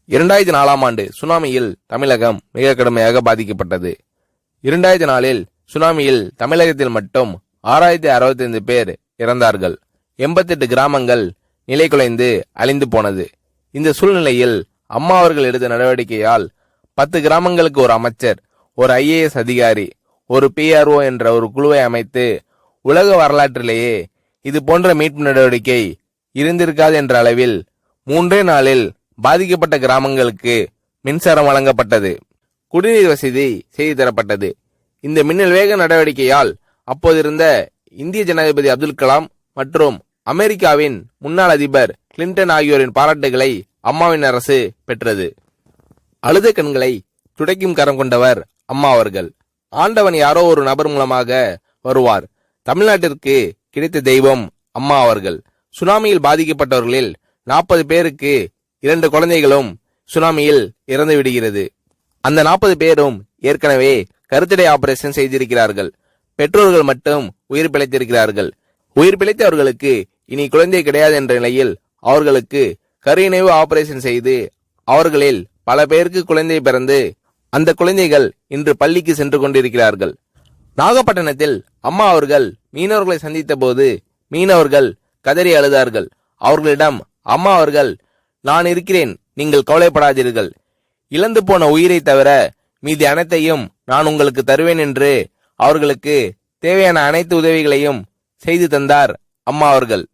2004ஆம் ஆண்டு சுனாமியில் தமிழகம் மிக கடுமையாக பாதிக்கப்பட்டது. 2004இல் சுனாமியில் தமிழகத்தில் மட்டும் 6065 பேர் இறந்தார்கள். 88 கிராமங்கள் நிலைகுலைந்து அழிந்து போனது. இந்த சூழ்நிலையில் அம்மா அவர்கள் எடுத்த நடவடிக்கையால் 10 கிராமங்களுக்கு ஒரு அமைச்சர், ஒரு IAS அதிகாரி, ஒரு PRO என்ற ஒரு குழுவை அமைத்து உலக வரலாற்றிலேயே இது போன்ற மீட்பு நடவடிக்கை இருந்திருக்காது என்ற அளவில் 3 நாளில் பாதிக்கப்பட்ட கிராமங்களுக்கு மின்சாரம் வழங்கப்பட்டது. குடிநீர் வசதி செய்து தரப்பட்டது. இந்த மின்னல் வேக நடவடிக்கையால் அப்போதிருந்த இந்திய ஜனாதிபதி அப்துல் கலாம் மற்றும் அமெரிக்காவின் முன்னாள் அதிபர் கிளின்டன் ஆகியோரின் பாராட்டுகளை அம்மாவின் அரசு பெற்றது. அழுத கண்களை துடைக்கும் கரம் கொண்டவர் அம்மா அவர்கள். ஆண்டவன் யாரோ ஒரு நபர் மூலமாக வருவார். தமிழ்நாட்டிற்கு கிடைத்த தெய்வம் அம்மா அவர்கள். சுனாமியில் பாதிக்கப்பட்டவர்களில் 40 பேருக்கு 2 குழந்தைகளும் சுனாமியில் இறந்து விடுகிறது. அந்த 40 பேரும் ஏற்கனவே கருத்தடை ஆபரேஷன் செய்திருக்கிறார்கள். பெற்றோர்கள் மட்டும் உயிர் பிழைத்திருக்கிறார்கள். உயிர் பிழைத்தவர்களுக்கு இனி குழந்தை கிடையாது என்ற நிலையில் அவர்களுக்கு கருணைவு ஆபரேஷன் செய்து அவர்களில் பல பேருக்கு குழந்தை பிறந்து அந்த குழந்தைகள் இன்று பள்ளிக்கு சென்று கொண்டிருக்கிறார்கள். நாகப்பட்டினத்தில் அம்மா அவர்கள் மீனவர்களை சந்தித்த போது மீனவர்கள் கதறி அழுதார்கள். அவர்களிடம் அம்மா அவர்கள், நான் இருக்கிறேன், நீங்கள் கவலைப்படாதீர்கள், இழந்து போன உயிரை தவிர மீதி அனைத்தையும் நான் உங்களுக்கு தருவேன் என்று அவர்களுக்கு தேவையான அனைத்து உதவிகளையும் செய்து தந்தார் அம்மா அவர்கள்.